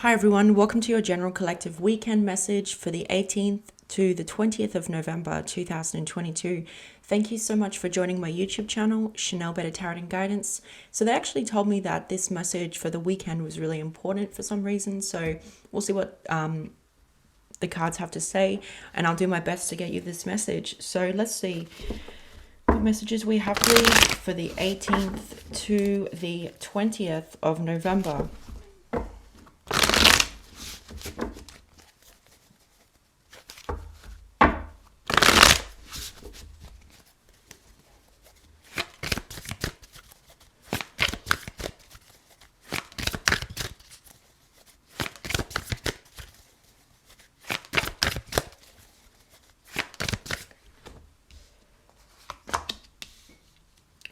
Hi everyone, welcome to your General Collective weekend message for the 18th to the 20th of November 2022. Thank you so much for joining my YouTube channel, ChanelBader Tarot and Guidance. So they actually told me that this message for the weekend was really important for some reason, so we'll see what the cards have to say, and I'll do my best to get you this message. So let's see what messages we have for the 18th to the 20th of November.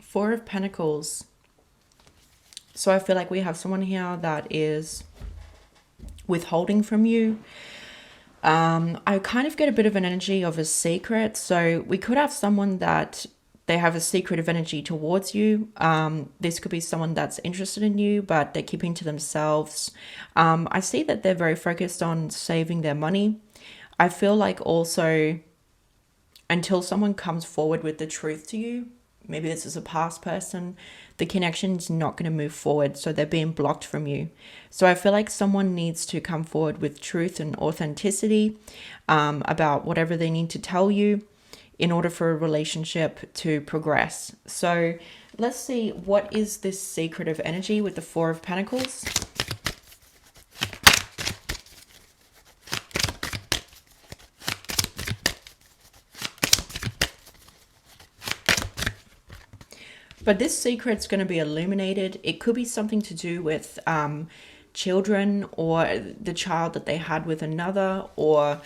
Four of Pentacles. So I feel like we have someone here that is withholding from you. I kind of get a bit of an energy of a secret. So we could have someone that they have a secretive energy towards you. This could be someone that's interested in you, but they're keeping to themselves. I see that they're very focused on saving their money. I feel like also until someone comes forward with the truth to you, maybe this is a past person, the connection's not going to move forward, so they're being blocked from you. So I feel like someone needs to come forward with truth and authenticity about whatever they need to tell you in order for a relationship to progress. So let's see, what is this secretive energy with the Four of Pentacles? But this secret's going to be illuminated. It could be something to do with children, or the child that they had with another, or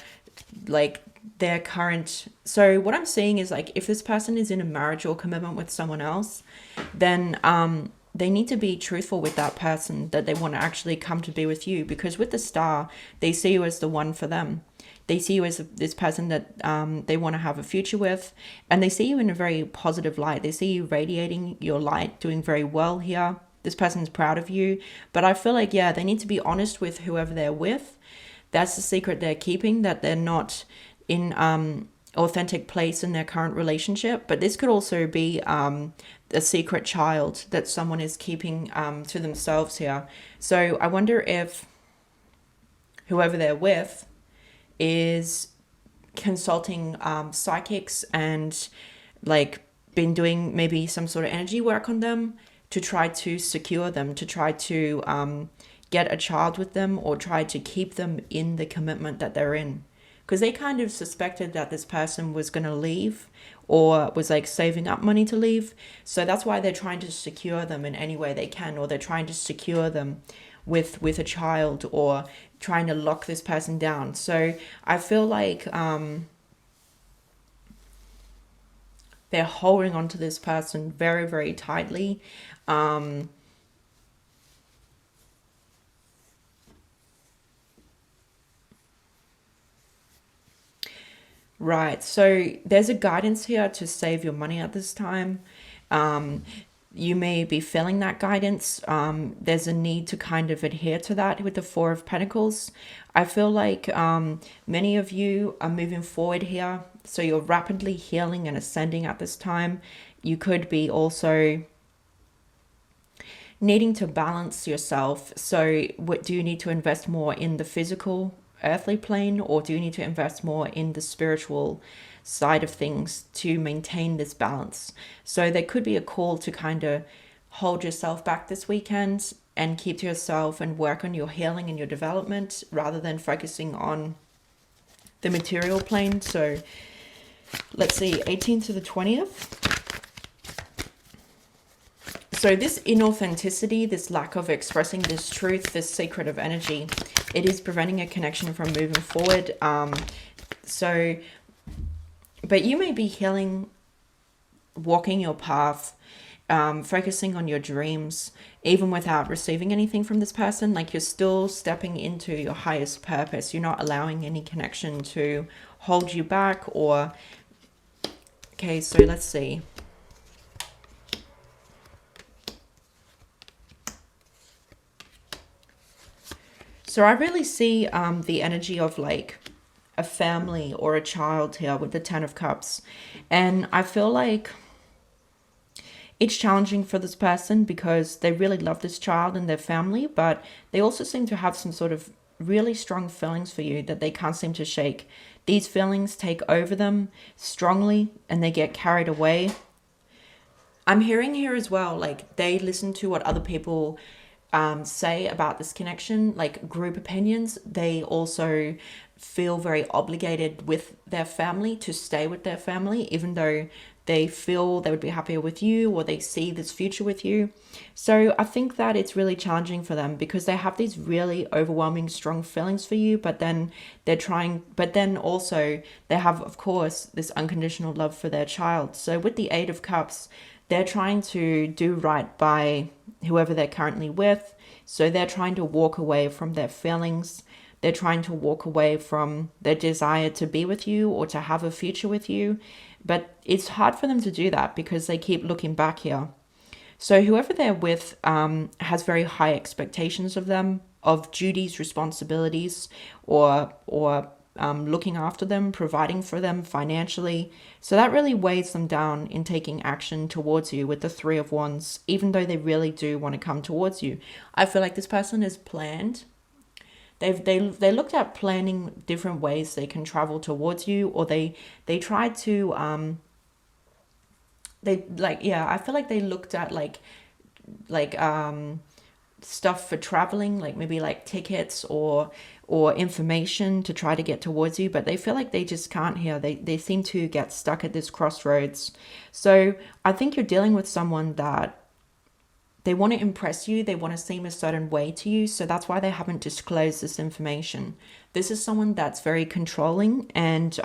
like their current. So what I'm seeing is, like, if this person is in a marriage or commitment with someone else, then they need to be truthful with that person, that they want to actually come to be with you, because with the Star, they see you as the one for them. They see you as this person that they want to have a future with, and they see you in a very positive light. They see you radiating your light, doing very well here. This person's proud of you, but I feel like, yeah, they need to be honest with whoever they're with. That's the secret they're keeping, that they're not in authentic place in their current relationship. But this could also be a secret child that someone is keeping to themselves here. So I wonder if whoever they're with is consulting psychics and like been doing maybe some sort of energy work on them to try to secure them, to try to get a child with them, or try to keep them in the commitment that they're in. Because they kind of suspected that this person was going to leave, or was like saving up money to leave. So that's why they're trying to secure them in any way they can, or they're trying to secure them with a child, or trying to lock this person down. So I feel like they're holding on to this person very, very tightly. Right, so there's a guidance here to save your money at this time. You may be feeling that guidance. There's a need to kind of adhere to that with the Four of Pentacles. I feel like many of you are moving forward here. So you're rapidly healing and ascending at this time. You could be also needing to balance yourself. So what do you need to invest more in the physical earthly plane, or do you need to invest more in the spiritual side of things to maintain this balance? So there could be a call to kind of hold yourself back this weekend and keep to yourself and work on your healing and your development, rather than focusing on the material plane. So let's see, 18th to the 20th. So this inauthenticity, this lack of expressing this truth, this secretive energy, it is preventing a connection from moving forward. But you may be healing, walking your path, focusing on your dreams, even without receiving anything from this person. Like, you're still stepping into your highest purpose. You're not allowing any connection to hold you back, or... Okay, so let's see. So I really see the energy of like a family or a child here with the Ten of Cups. And I feel like it's challenging for this person because they really love this child and their family, but they also seem to have some sort of really strong feelings for you that they can't seem to shake. These feelings take over them strongly and they get carried away. I'm hearing here as well, like they listen to what other people say about this connection, like group opinions. They also feel very obligated with their family to stay with their family, even though they feel they would be happier with you or they see this future with you. So I think that it's really challenging for them because they have these really overwhelming, strong feelings for you, but then but then also they have, of course, this unconditional love for their child. So with the Eight of Cups, they're trying to do right by whoever they're currently with. So they're trying to walk away from their feelings. They're trying to walk away from their desire to be with you or to have a future with you. But it's hard for them to do that because they keep looking back here. So whoever they're with has very high expectations of them, of duties, responsibilities, or looking after them, providing for them financially. So that really weighs them down in taking action towards you with the Three of Wands, even though they really do want to come towards you. I feel like this person is planned. They looked at planning different ways they can travel towards you, or they tried to they like yeah, I feel like they looked at like stuff for traveling, like maybe like tickets or information to try to get towards you, but they feel like they just can't here. They seem to get stuck at this crossroads. So I think you're dealing with someone that they want to impress you, they want to seem a certain way to you, so that's why they haven't disclosed this information. This is someone that's very controlling, and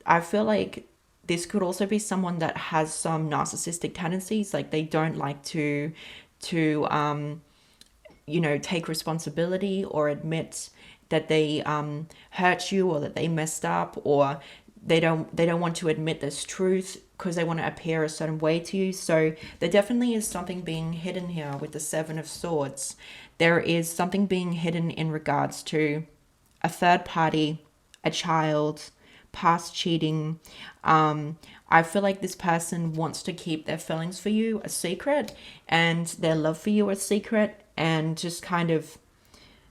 I feel like this could also be someone that has some narcissistic tendencies, like they don't like to take responsibility or admit that they hurt you or that they messed up, or they don't want to admit this truth because they want to appear a certain way to you. So there definitely is something being hidden here with the Seven of Swords. There is something being hidden in regards to a third party, a child, past cheating. I feel like this person wants to keep their feelings for you a secret and their love for you a secret, and just kind of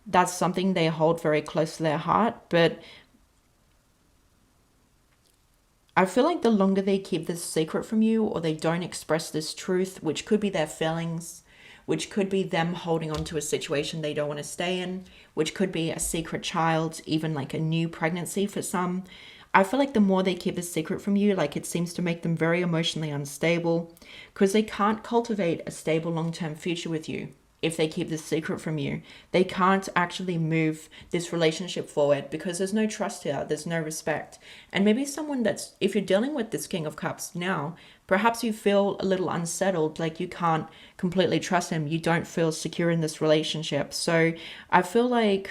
that's something they hold very close to their heart. But I feel like the longer they keep this secret from you or they don't express this truth, which could be their feelings, which could be them holding on to a situation they don't want to stay in, which could be a secret child, even like a new pregnancy for some. I feel like the more they keep this secret from you, like it seems to make them very emotionally unstable because they can't cultivate a stable long-term future with you if they keep this secret from you. They can't actually move this relationship forward because there's no trust here, there's no respect. And maybe someone that's, if you're dealing with this King of Cups now, perhaps you feel a little unsettled, like you can't completely trust him, you don't feel secure in this relationship. So I feel like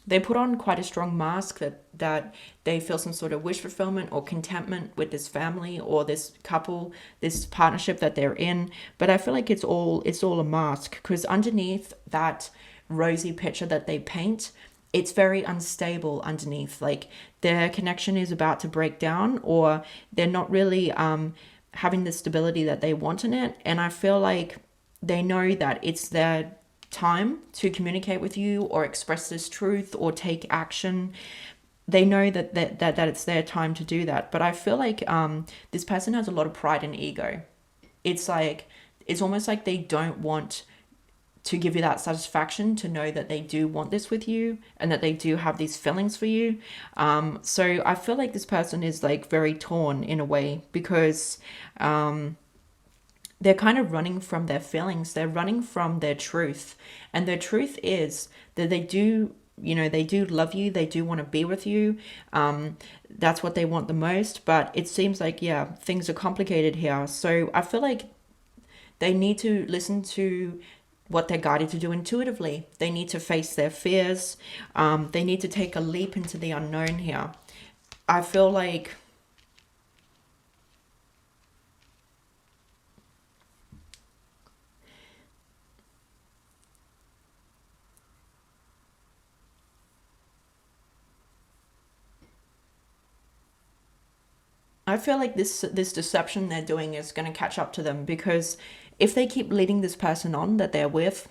they put on quite a strong mask that they feel some sort of wish fulfillment or contentment with this family or this couple, this partnership that they're in. But I feel like it's all a mask, because underneath that rosy picture that they paint, it's very unstable underneath. Like their connection is about to break down, or they're not really having the stability that they want in it. And I feel like they know that it's their time to communicate with you or express this truth or take action. They know that it's their time to do that. But I feel like this person has a lot of pride and ego. It's like, it's almost like they don't want to give you that satisfaction to know that they do want this with you and that they do have these feelings for you. So I feel like this person is like very torn in a way because they're kind of running from their feelings. They're running from their truth. And their truth is that they do, they do love you. They do want to be with you. That's what they want the most. But it seems like, yeah, things are complicated here. So I feel like they need to listen to what they're guided to do intuitively. They need to face their fears. They need to take a leap into the unknown here. I feel like I feel like this deception they're doing is going to catch up to them, because if they keep leading this person on that they're with,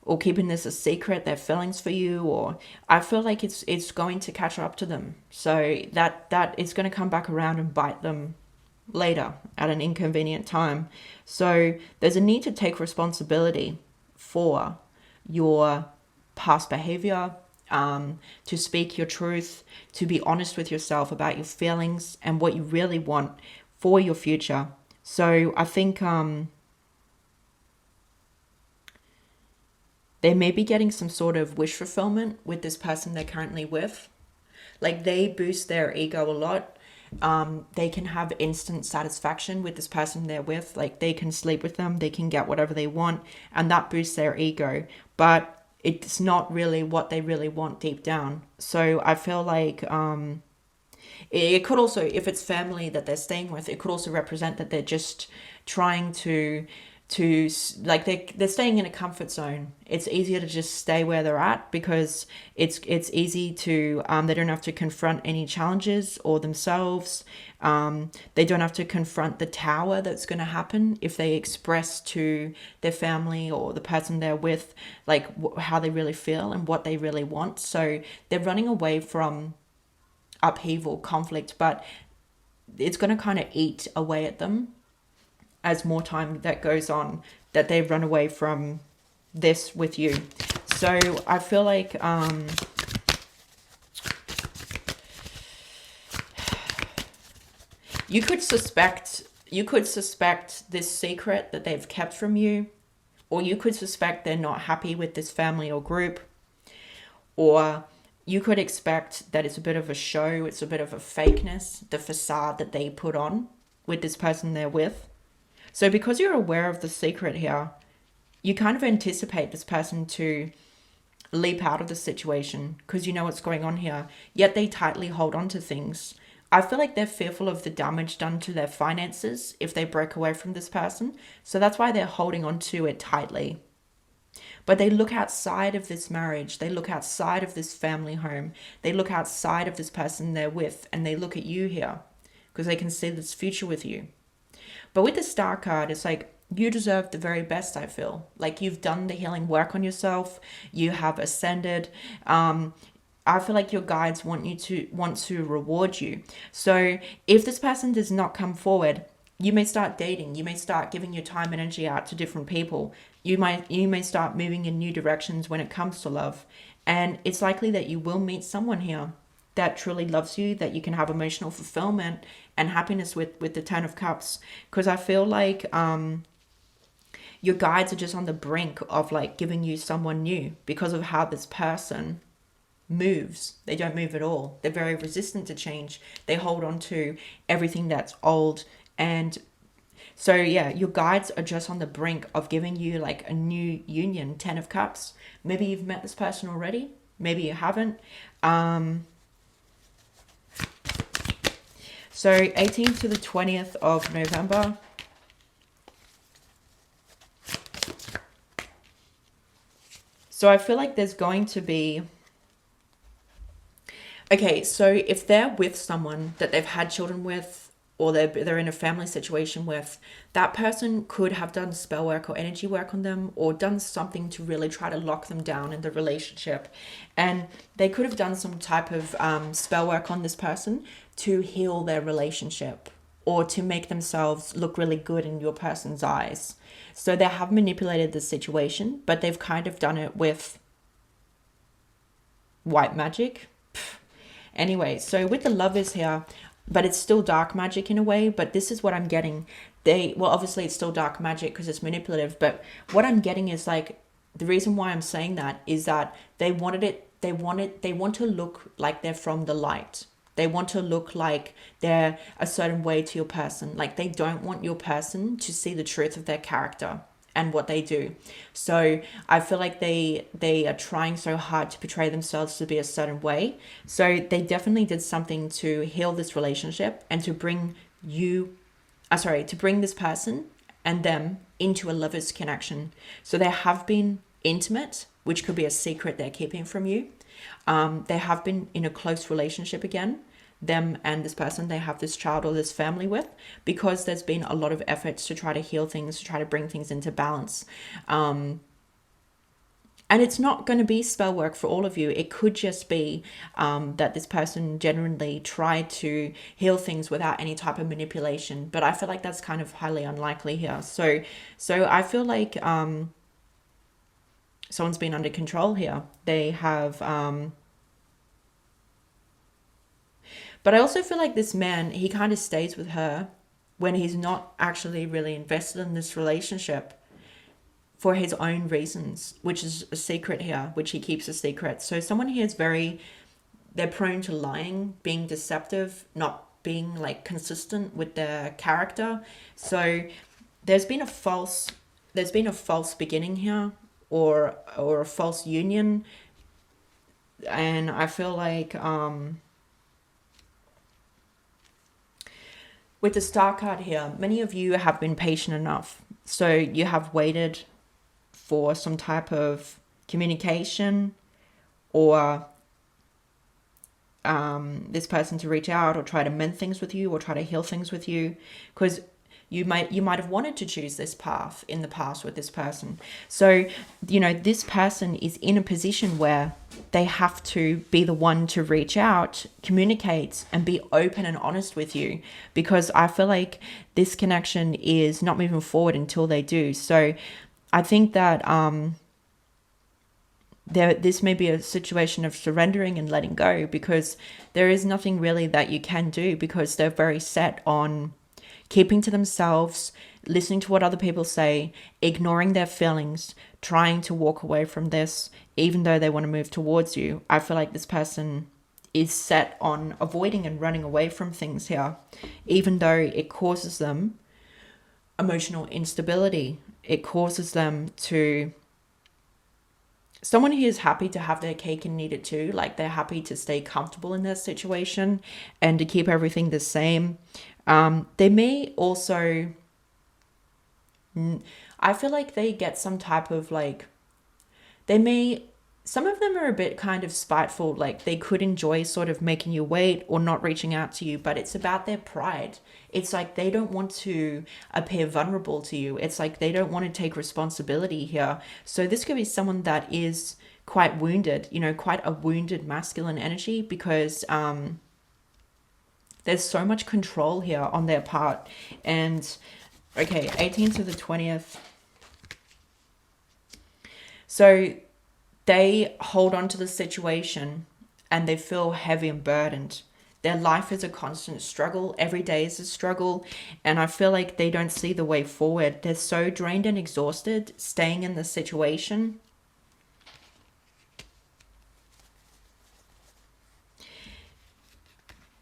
or keeping this a secret, their feelings for you, or I feel like it's going to catch up to them. So that is going to come back around and bite them later at an inconvenient time. So there's a need to take responsibility for your past behavior, to speak your truth, to be honest with yourself about your feelings and what you really want for your future. So I think they may be getting some sort of wish fulfillment with this person they're currently with. Like, they boost their ego a lot. They can have instant satisfaction with this person they're with. Like, they can sleep with them, they can get whatever they want, and that boosts their ego. But it's not really what they really want deep down. So I feel like it could also, if it's family that they're staying with, it could also represent that they're just trying to like, they're staying in a comfort zone. It's easier to just stay where they're at, because it's easy to they don't have to confront any challenges or themselves. They don't have to confront the tower that's going to happen if they express to their family or the person they're with, like, how they really feel and what they really want. So they're running away from upheaval, conflict, but it's going to kind of eat away at them as more time that goes on, that they run away from this with you. So I feel like you could suspect this secret that they've kept from you, or you could suspect they're not happy with this family or group, or you could expect that it's a bit of a show, it's a bit of a fakeness, the facade that they put on with this person they're with. So because you're aware of the secret here, you kind of anticipate this person to leap out of the situation because you know what's going on here, yet they tightly hold on to things. I feel like they're fearful of the damage done to their finances if they break away from this person. So that's why they're holding on to it tightly. But they look outside of this marriage. They look outside of this family home. They look outside of this person they're with, and they look at you here because they can see this future with you. But with the Star card, it's like, you deserve the very best, I feel. Like, you've done the healing work on yourself. You have ascended. I feel like your guides want to reward you. So if this person does not come forward, you may start dating. You may start giving your time and energy out to different people. You may start moving in new directions when it comes to love. And it's likely that you will meet someone here that truly loves you, that you can have emotional fulfillment and happiness with the Ten of Cups. Because I feel like your guides are just on the brink of like giving you someone new because of how this person moves. They don't move at all. They're very resistant to change. They hold on to everything that's old. And so yeah, your guides are just on the brink of giving you like a new union. 10 of Cups. Maybe you've met this person already, maybe you haven't. So 18th to the 20th of November. So I feel like there's going to be... Okay, so if they're with someone that they've had children with, or they're in a family situation with, that person could have done spell work or energy work on them, or done something to really try to lock them down in the relationship. And they could have done some type of spell work on this person to heal their relationship, or to make themselves look really good in your person's eyes. So they have manipulated the situation, but they've kind of done it with white magic. Anyway, so with the Lovers here, but it's still dark magic in a way, but this is what I'm getting. Well, obviously it's still dark magic because it's manipulative, but what I'm getting is like, the reason why I'm saying that is that they want to look like they're from the light. They want to look like they're a certain way to your person. Like, they don't want your person to see the truth of their character and what they do. So I feel like they are trying so hard to portray themselves to be a certain way. So they definitely did something to heal this relationship and to bring this person and them into a lover's connection. So they have been intimate, which could be a secret they're keeping from you. They have been in a close relationship again. them and this person they have this child or this family with, because there's been a lot of efforts to try to heal things, to try to bring things into balance. And it's not going to be spell work for all of you. It could just be that this person genuinely tried to heal things without any type of manipulation. But I feel like that's kind of highly unlikely here. So I feel like someone's been under control here. They have... but I also feel like this man, he kind of stays with her when he's not actually really invested in this relationship, for his own reasons, which is a secret here, which he keeps a secret. So someone here is they're prone to lying, being deceptive, not being like consistent with their character. So there's been a false beginning here, or a false union. And I feel like with the Star card here, many of you have been patient enough. So you have waited for some type of communication, or this person to reach out or try to mend things with you or try to heal things with you, because you might have wanted to choose this path in the past with this person. So this person is in a position where they have to be the one to reach out, communicate, and be open and honest with you, because I feel like this connection is not moving forward until they do. So I think that this may be a situation of surrendering and letting go, because there is nothing really that you can do, because they're very set on keeping to themselves, listening to what other people say, ignoring their feelings, trying to walk away from this, even though they want to move towards you. I feel like this person is set on avoiding and running away from things here, even though it causes them emotional instability. It causes them to... Someone who is happy to have their cake and eat it too. Like, they're happy to stay comfortable in their situation and to keep everything the same. They may also... I feel like they get some type of like... Some of them are a bit kind of spiteful. Like, they could enjoy sort of making you wait or not reaching out to you, but it's about their pride. It's like they don't want to appear vulnerable to you. It's like they don't want to take responsibility here. So this could be someone that is quite wounded, quite a wounded masculine energy, because there's so much control here on their part. And okay, 18th to the 20th. So they hold on to the situation and they feel heavy and burdened. Their life is a constant struggle. Every day is a struggle. And I feel like they don't see the way forward. They're so drained and exhausted staying in the situation.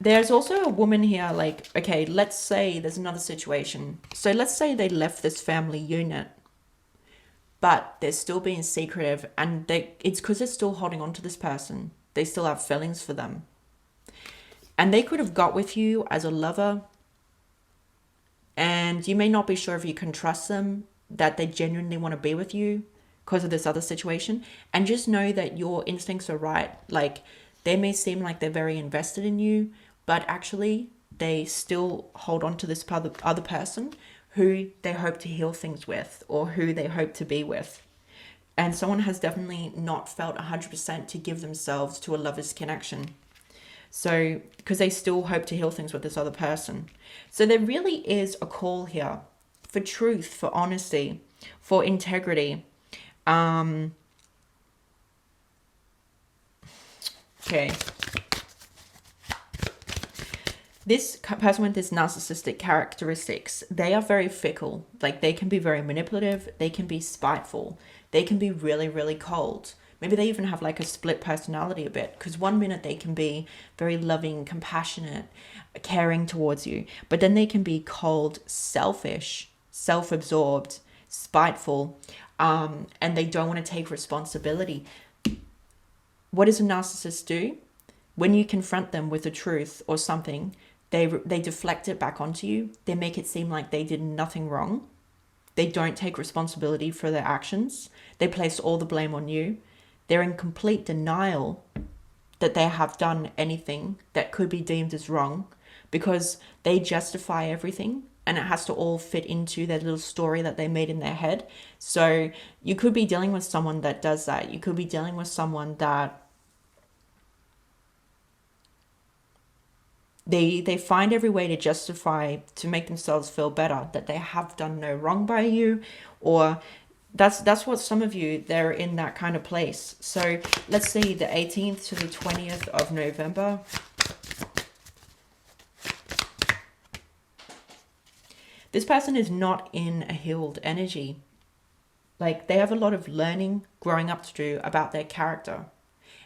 There's also a woman here, like, okay, let's say there's another situation. So let's say they left this family unit, but they're still being secretive, and it's because they're still holding on to this person. They still have feelings for them. And they could have got with you as a lover, and you may not be sure if you can trust them, that they genuinely want to be with you because of this other situation. And just know that your instincts are right. Like, they may seem like they're very invested in you, but actually they still hold on to this other person who they hope to heal things with, or who they hope to be with. And someone has definitely not felt 100% to give themselves to a lover's connection. So, because they still hope to heal things with this other person. So there really is a call here for truth, for honesty, for integrity. Okay. This person with this narcissistic characteristics, they are very fickle. Like, they can be very manipulative. They can be spiteful. They can be really, really cold. Maybe they even have like a split personality a bit, because one minute they can be very loving, compassionate, caring towards you, but then they can be cold, selfish, self-absorbed, spiteful, and they don't want to take responsibility. What does a narcissist do? When you confront them with the truth or something, they deflect it back onto you. They make it seem like they did nothing wrong. They don't take responsibility for their actions. They place all the blame on you. They're in complete denial that they have done anything that could be deemed as wrong, because they justify everything and it has to all fit into their little story that they made in their head. So you could be dealing with someone that does that. You could be dealing with someone that they find every way to justify, to make themselves feel better, that they have done no wrong by you, or that's what some of you, they're in that kind of place. So let's see, the 18th to the 20th of November. This person is not in a healed energy. Like, they have a lot of learning, growing up to do about their character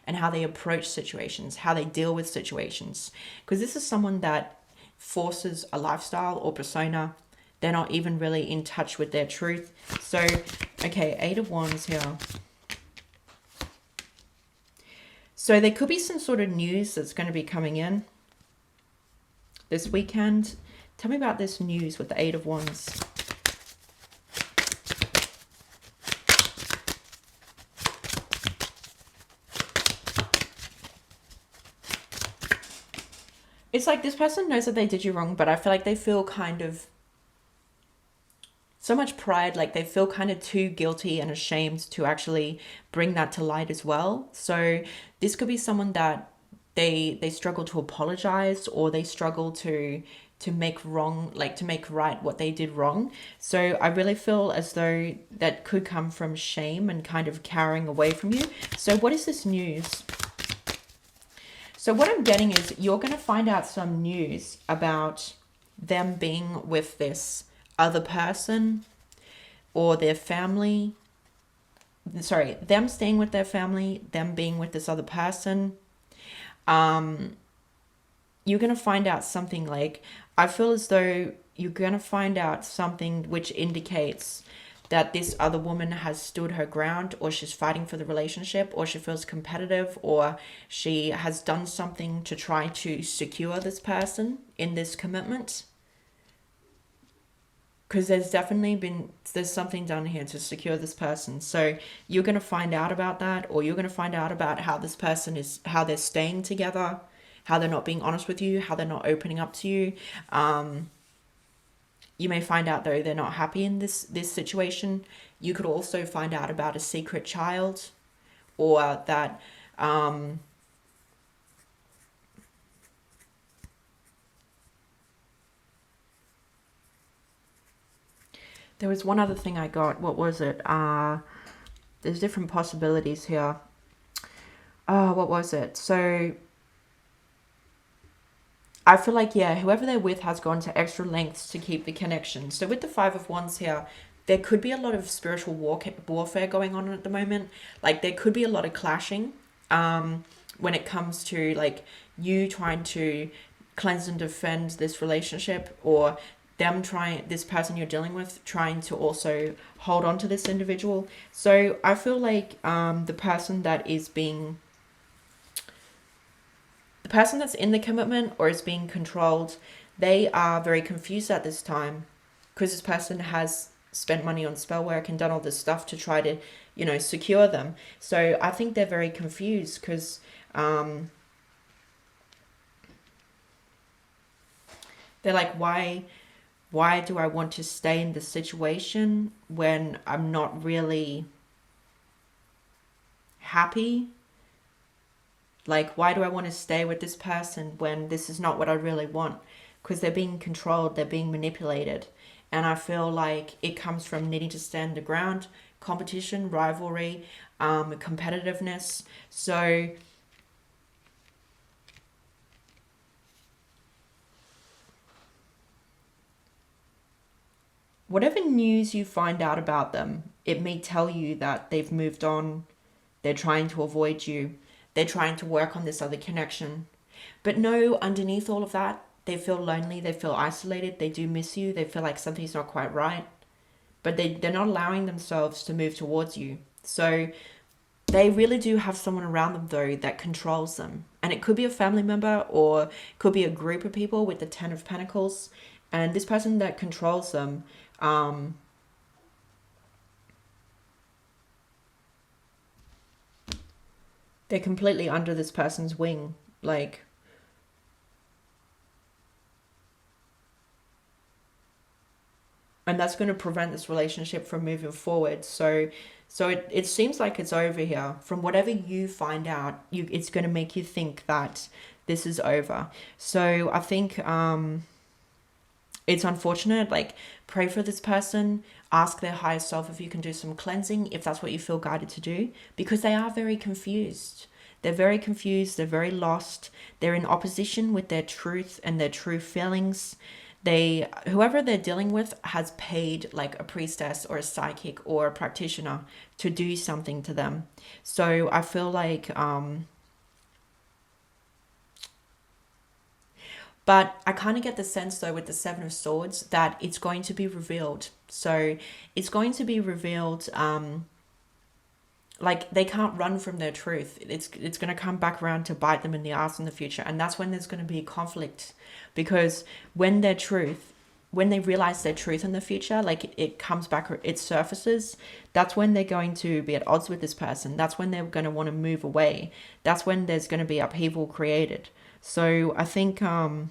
and how they approach situations, how they deal with situations. Because this is someone that forces a lifestyle or persona. They're not even really in touch with their truth. So, okay, 8 of Wands here. So there could be some sort of news that's going to be coming in this weekend. Tell me about this news with the 8 of Wands. It's like this person knows that they did you wrong, but I feel like they feel kind of so much pride, like they feel kind of too guilty and ashamed to actually bring that to light as well. So this could be someone that they struggle to apologize, or they struggle to make wrong, like to make right what they did wrong. So I really feel as though that could come from shame and kind of carrying away from you. So what is this news? So what I'm getting is you're going to find out some news about them being with this other person or their family. Sorry, them staying with their family, them being with this other person. You're going to find out something, like, I feel as though you're going to find out something which indicates that this other woman has stood her ground, or she's fighting for the relationship, or she feels competitive, or she has done something to try to secure this person in this commitment. Because there's something done here to secure this person. So you're going to find out about that, or you're going to find out about how this person is, how they're staying together, how they're not being honest with you, how they're not opening up to you. You may find out, though, they're not happy in this situation. You could also find out about a secret child, or that there was one other thing I got. What was it? There's different possibilities here. What was it? So I feel like, yeah, whoever they're with has gone to extra lengths to keep the connection. So with the 5 of Wands here, there could be a lot of spiritual warfare going on at the moment. Like, there could be a lot of clashing when it comes to, like, you trying to cleanse and defend this relationship, or this person you're dealing with trying to also hold on to this individual. So I feel like the person that's in the commitment or is being controlled, they are very confused at this time, because this person has spent money on spell work and done all this stuff to try to, secure them. So I think they're very confused, because they're like, why do I want to stay in this situation when I'm not really happy? Like, why do I want to stay with this person when this is not what I really want? Because they're being controlled, they're being manipulated. And I feel like it comes from needing to stand the ground, competition, rivalry, competitiveness. So whatever news you find out about them, it may tell you that they've moved on, they're trying to avoid you, they're trying to work on this other connection. But no, underneath all of that, they feel lonely, they feel isolated, they do miss you, they feel like something's not quite right. But they're not allowing themselves to move towards you. So they really do have someone around them, though, that controls them. And it could be a family member, or it could be a group of people with the 10 of Pentacles. And this person that controls them, They're completely under this person's wing. Like, and that's going to prevent this relationship from moving forward. So it seems like it's over here. From whatever you find out, it's going to make you think that this is over. So I think it's unfortunate. Like, pray for this person, ask their higher self if you can do some cleansing, if that's what you feel guided to do, because they are very confused. They're very confused, they're very lost, they're in opposition with their truth and their true feelings. Whoever they're dealing with has paid like a priestess or a psychic or a practitioner to do something to them. So I feel like but I kind of get the sense, though, with the Seven of Swords, that it's going to be revealed. So it's going to be revealed. Like, they can't run from their truth. It's going to come back around to bite them in the ass in the future, and that's when there's going to be conflict, because when they realize their truth in the future, like it comes back, it surfaces. That's when they're going to be at odds with this person. That's when they're going to want to move away. That's when there's going to be upheaval created. So I think I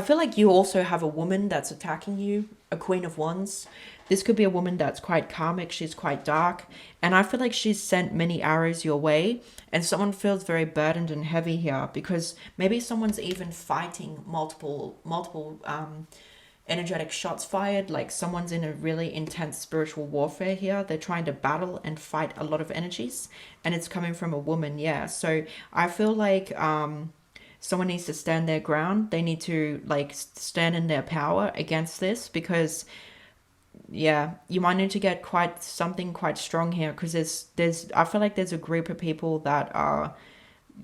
feel like you also have a woman that's attacking you, a Queen of Wands. This could be a woman that's quite karmic, she's quite dark, and I feel like she's sent many arrows your way, and someone feels very burdened and heavy here, because maybe someone's even fighting multiple energetic shots fired. Like, someone's in a really intense spiritual warfare here. They're trying to battle and fight a lot of energies, and it's coming from a woman. Yeah, so I feel like someone needs to stand their ground. They need to like stand in their power against this, because yeah, you might need to get quite strong here, because there's I feel like there's a group of people that are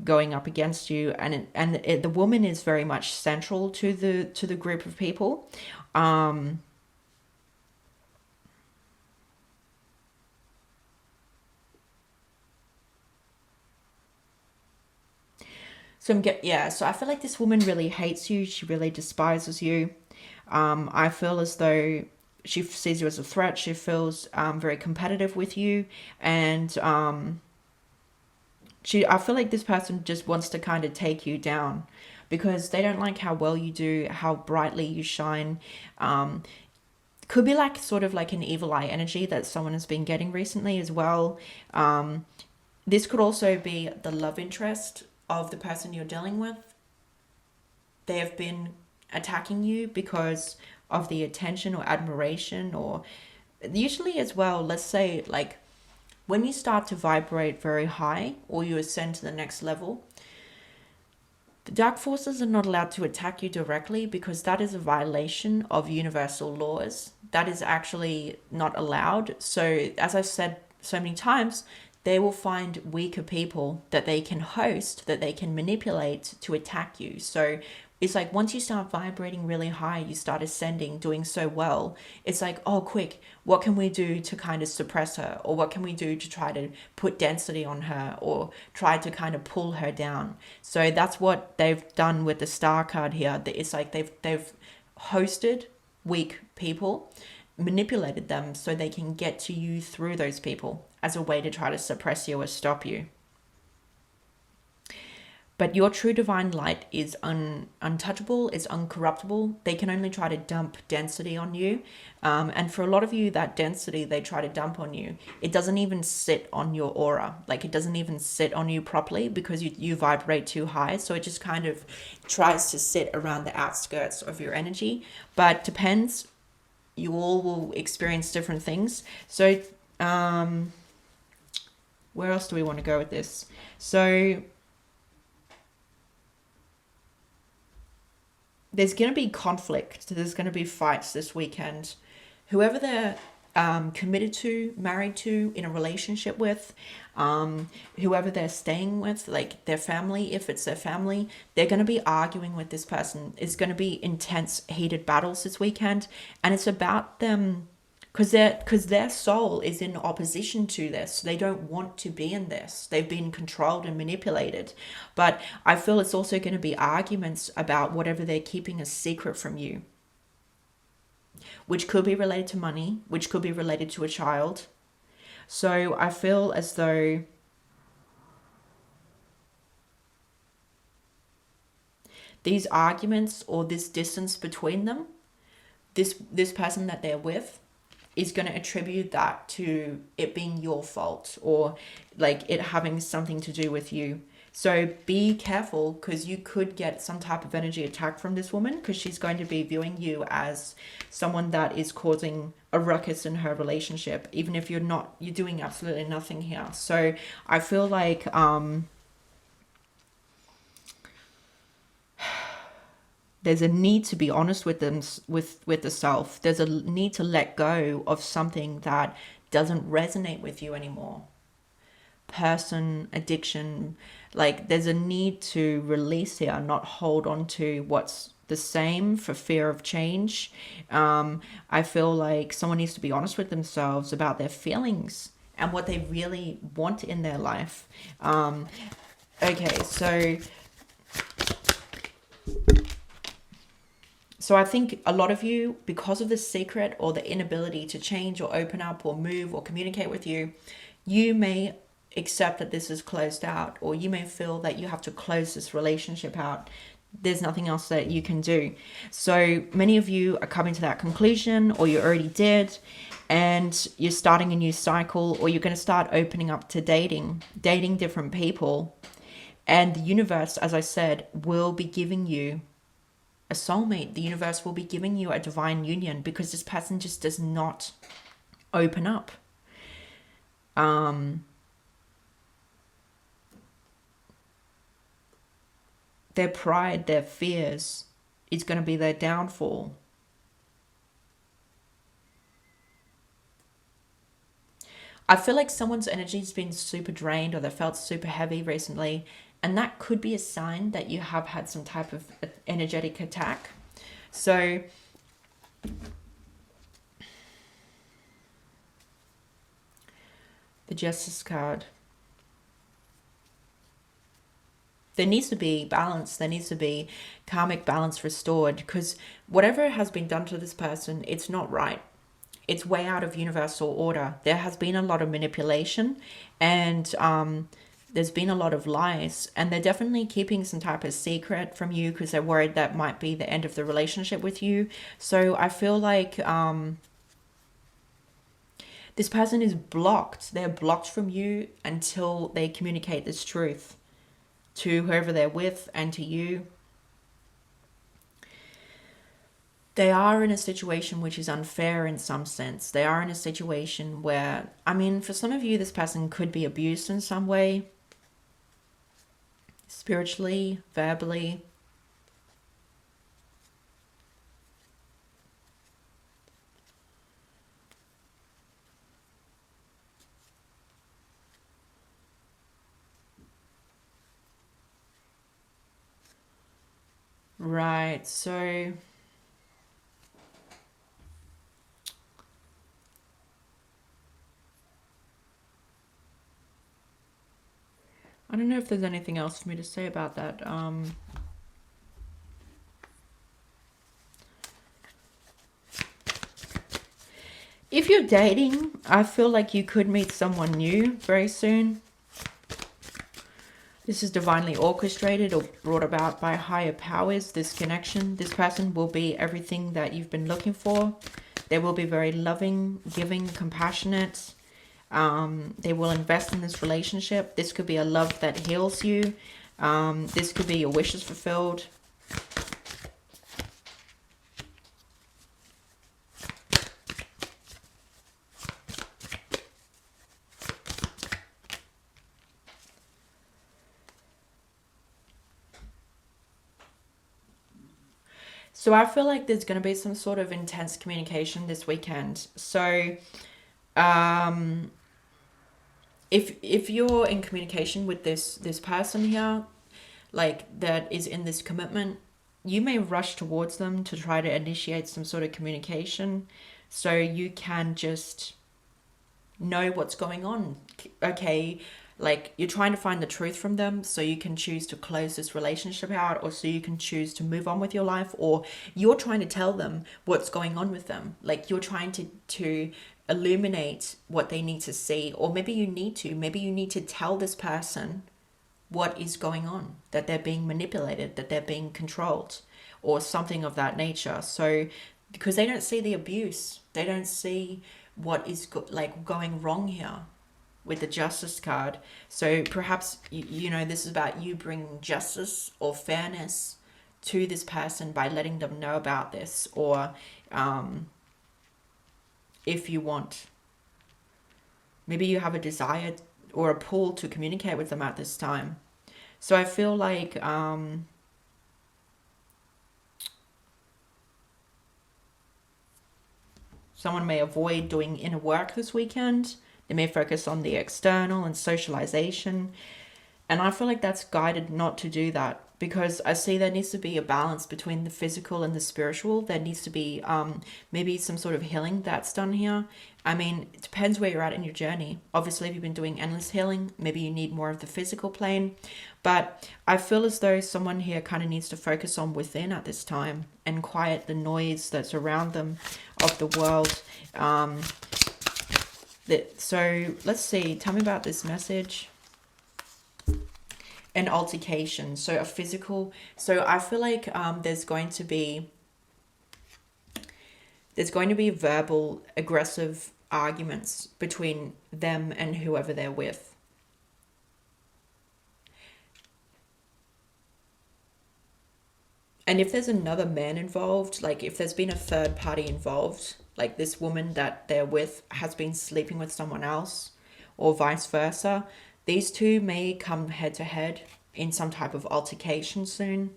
going up against you, and the woman is very much central to the group of people. So I feel like this woman really hates you. She really despises you. I feel as though she sees you as a threat. She feels very competitive with you, and I feel like this person just wants to kind of take you down, because they don't like how well you do, how brightly you shine. Could be like sort of like an evil eye energy that someone has been getting recently as well. This could also be the love interest of the person you're dealing with. They have been attacking you because of the attention or admiration, or usually as well, let's say, like, when you start to vibrate very high or you ascend to the next level, the dark forces are not allowed to attack you directly, because that is a violation of universal laws. That is actually not allowed. So, as I've said so many times, they will find weaker people that they can host, that they can manipulate to attack you. So it's like, once you start vibrating really high, you start ascending, doing so well, it's like, oh, quick, what can we do to kind of suppress her? Or what can we do to try to put density on her, or try to kind of pull her down? So that's what they've done with the star card here. It's like they've hosted weak people, manipulated them so they can get to you through those people as a way to try to suppress you or stop you. But your true divine light is untouchable, it's uncorruptible. They can only try to dump density on you. And for a lot of you, that density they try to dump on you, it doesn't even sit on your aura. Like, it doesn't even sit on you properly, because you vibrate too high. So it just kind of tries to sit around the outskirts of your energy. But depends. You all will experience different things. So where else do we want to go with this? So there's going to be conflict. There's going to be fights this weekend. Whoever they're committed to, married to, in a relationship with, whoever they're staying with, like their family, if it's their family, they're going to be arguing with this person. It's going to be intense, heated battles this weekend. And it's about them, because their soul is in opposition to this. They don't want to be in this. They've been controlled and manipulated. But I feel it's also going to be arguments about whatever they're keeping a secret from you, which could be related to money, which could be related to a child. So I feel as though these arguments or this distance between them, this person that they're with, is going to attribute that to it being your fault, or like it having something to do with you. So be careful, because you could get some type of energy attack from this woman, because she's going to be viewing you as someone that is causing a ruckus in her relationship, even if you're doing absolutely nothing here. So I feel like there's a need to be honest with them, with the self. There's a need to let go of something that doesn't resonate with you anymore. Person, addiction, like there's a need to release here, not hold on to what's the same for fear of change. I feel like someone needs to be honest with themselves about their feelings and what they really want in their life. Okay, so I think a lot of you, because of this secret or the inability to change or open up or move or communicate with you, you may accept that this is closed out, or you may feel that you have to close this relationship out. There's nothing else that you can do. So many of you are coming to that conclusion, or you already did, and you're starting a new cycle, or you're going to start opening up to dating different people. And the universe, as I said, will be giving you a soulmate. The universe will be giving you a divine union, because this person just does not open up. Their pride, their fears is going to be their downfall. I feel like someone's energy has been super drained, or they felt super heavy recently, and that could be a sign that you have had some type of energetic attack. So the Justice card. There needs to be balance. There needs to be karmic balance restored, because whatever has been done to this person, it's not right. It's way out of universal order. There has been a lot of manipulation, and there's been a lot of lies, and they're definitely keeping some type of secret from you, because they're worried that might be the end of the relationship with you. So I feel like this person is blocked. They're blocked from you until they communicate this truth to whoever they're with and to you. They are in a situation which is unfair in some sense. They are in a situation where, I mean, for some of you, this person could be abused in some way, spiritually, verbally. Right, so I don't know if there's anything else for me to say about that. If you're dating, I feel like you could meet someone new very soon. This is divinely orchestrated or brought about by higher powers, this connection. This person will be everything that you've been looking for. They will be very loving, giving, compassionate. They will invest in this relationship. This could be a love that heals you. This could be your wishes fulfilled. So I feel like there's going to be some sort of intense communication this weekend. So if you're in communication with this person here, like that is in this commitment, you may rush towards them to try to initiate some sort of communication, so you can just know what's going on. Okay, like you're trying to find the truth from them, so you can choose to close this relationship out, or so you can choose to move on with your life, or you're trying to tell them what's going on with them. Like you're trying to illuminate what they need to see. Or maybe you need to tell this person what is going on, that they're being manipulated, that they're being controlled, or something of that nature. So because they don't see the abuse, they don't see what is going wrong here with the justice card. So perhaps you know, this is about you bringing justice or fairness to this person by letting them know about this, or if you want, maybe you have a desire or a pull to communicate with them at this time. So I feel like someone may avoid doing inner work this weekend. They may focus on the external and socialization. And I feel like that's guided not to do that, because I see there needs to be a balance between the physical and the spiritual. There needs to be maybe some sort of healing that's done here. I mean, it depends where you're at in your journey. Obviously, if you've been doing endless healing, maybe you need more of the physical plane. But I feel as though someone here kind of needs to focus on within at this time and quiet the noise that's around them of the world. So let's see. Tell me about this message. An altercation, so a physical. So I feel like there's going to be verbal aggressive arguments between them and whoever they're with. And if there's another man involved, like if there's been a third party involved, like this woman that they're with has been sleeping with someone else, or vice versa, these two may come head to head in some type of altercation soon.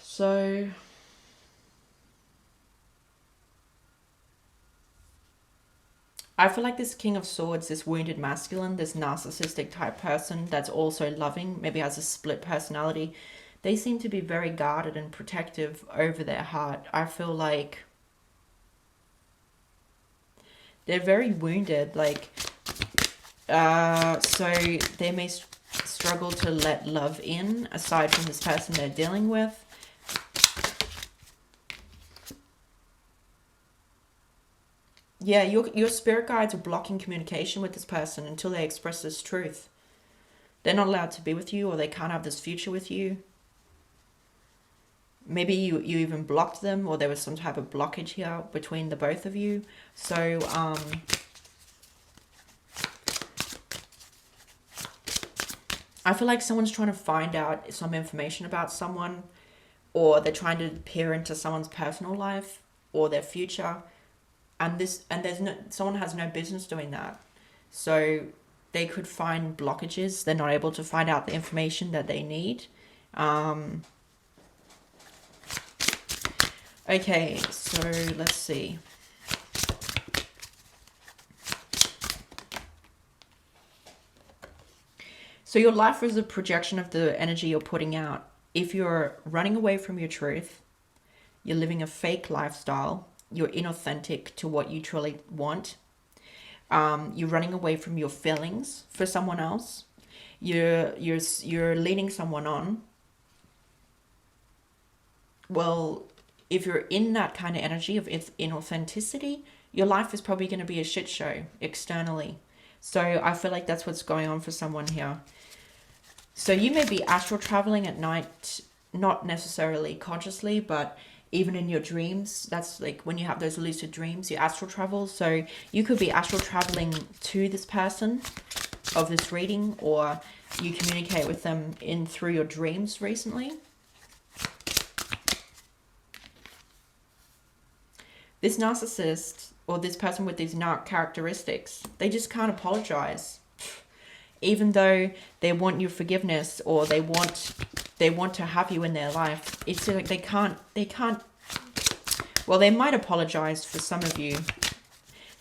So I feel like this King of Swords, this wounded masculine, this narcissistic type person that's also loving, maybe has a split personality, they seem to be very guarded and protective over their heart. I feel like they're very wounded, like, so they may struggle to let love in, aside from this person they're dealing with. Yeah, your spirit guides are blocking communication with this person until they express this truth. They're not allowed to be with you, or they can't have this future with you. Maybe you even blocked them, or there was some type of blockage here between the both of you. So, I feel like someone's trying to find out some information about someone, or they're trying to peer into someone's personal life or their future. And someone has no business doing that. So they could find blockages. They're not able to find out the information that they need. Okay, so let's see. So your life is a projection of the energy you're putting out. If you're running away from your truth, you're living a fake lifestyle, you're inauthentic to what you truly want, you're running away from your feelings for someone else, you're leading someone on. Well, if you're in that kind of energy of inauthenticity, your life is probably going to be a shit show externally. So I feel like that's what's going on for someone here. So you may be astral traveling at night, not necessarily consciously, but even in your dreams. That's like when you have those lucid dreams, you astral travel. So you could be astral traveling to this person of this reading, or you communicate with them through your dreams recently. This narcissist, or this person with these narc characteristics, they just can't apologize. Even though they want your forgiveness, or they want to have you in their life, it's like they can't, well, they might apologize for some of you.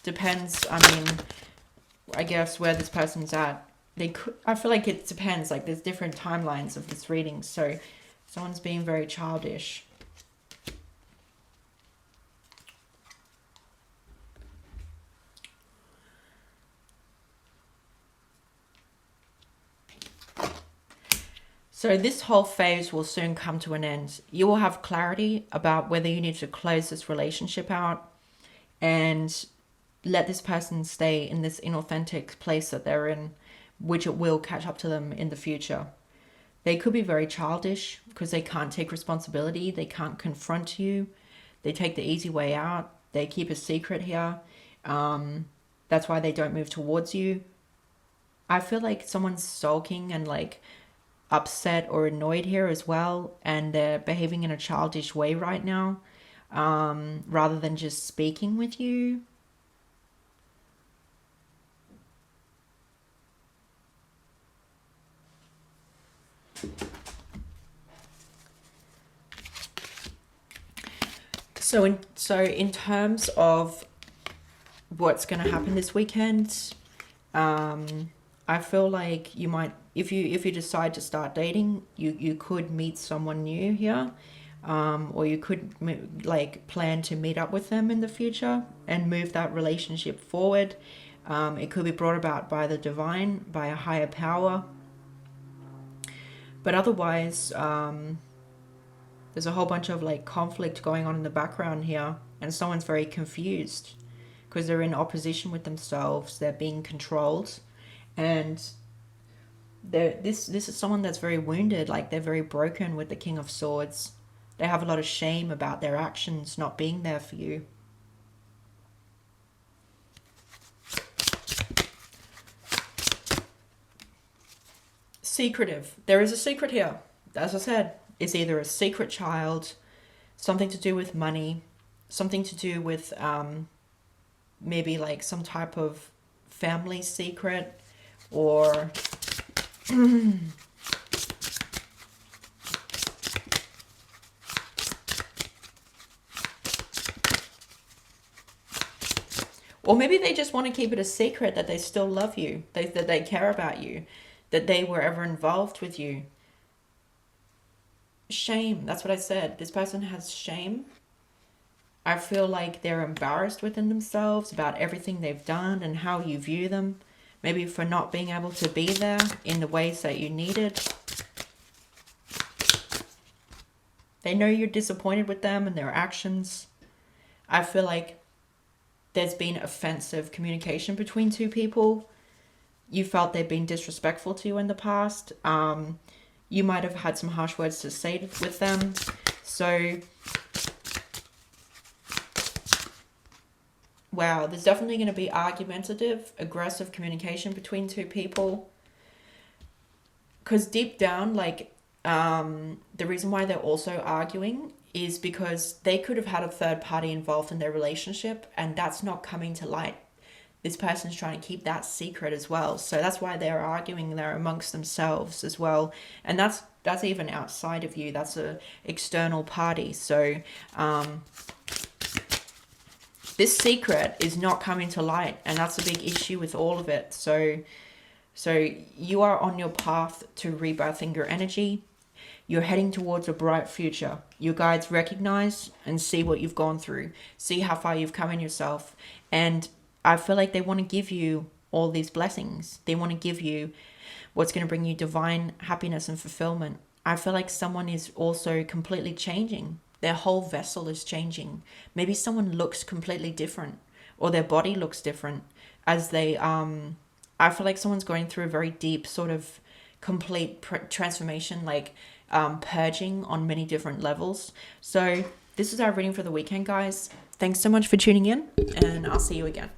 Depends, I mean, I guess where this person's at. they could, I feel like it depends, like there's different timelines of this reading. So someone's being very childish. So this whole phase will soon come to an end. You will have clarity about whether you need to close this relationship out and let this person stay in this inauthentic place that they're in, which it will catch up to them in the future. They could be very childish because they can't take responsibility. They can't confront you. They take the easy way out. They keep a secret here. That's why they don't move towards you. I feel like someone's sulking and like upset or annoyed here as well, and they're behaving in a childish way right now, rather than just speaking with you. So in terms of what's going to happen this weekend, I feel like you might, if you decide to start dating, you could meet someone new here, or you could like plan to meet up with them in the future and move that relationship forward. It could be brought about by the divine, by a higher power. But otherwise, there's a whole bunch of like conflict going on in the background here, and someone's very confused because they're in opposition with themselves. They're being controlled, and this is someone that's very wounded. Like they're very broken with the King of Swords. They have a lot of shame about their actions not being there for you. Secretive. There is a secret here. As I said, it's either a secret child, something to do with money, something to do with maybe like some type of family secret, or or maybe they just want to keep it a secret that they still love you, that they care about you, that they were ever involved with you. Shame, that's what I said. This person has shame. I feel like they're embarrassed within themselves about everything they've done and how you view them. Maybe for not being able to be there in the ways that you needed. They know you're disappointed with them and their actions. I feel like there's been offensive communication between two people. You felt they've been disrespectful to you in the past. You might have had some harsh words to say with them. So, wow, there's definitely going to be argumentative, aggressive communication between two people. Because deep down, like, the reason why they're also arguing is because they could have had a third party involved in their relationship, and that's not coming to light. This person's trying to keep that secret as well. So that's why they're arguing there amongst themselves as well. And that's even outside of you. That's an external party. So this secret is not coming to light. And that's a big issue with all of it. So you are on your path to rebirthing your energy. You're heading towards a bright future. Your guides recognize and see what you've gone through. See how far you've come in yourself. And I feel like they want to give you all these blessings. They want to give you what's going to bring you divine happiness and fulfillment. I feel like someone is also completely changing. Their whole vessel is changing. Maybe someone looks completely different, or their body looks different as they, I feel like someone's going through a very deep sort of complete transformation, like purging on many different levels. So this is our reading for the weekend, guys. Thanks so much for tuning in, and I'll see you again.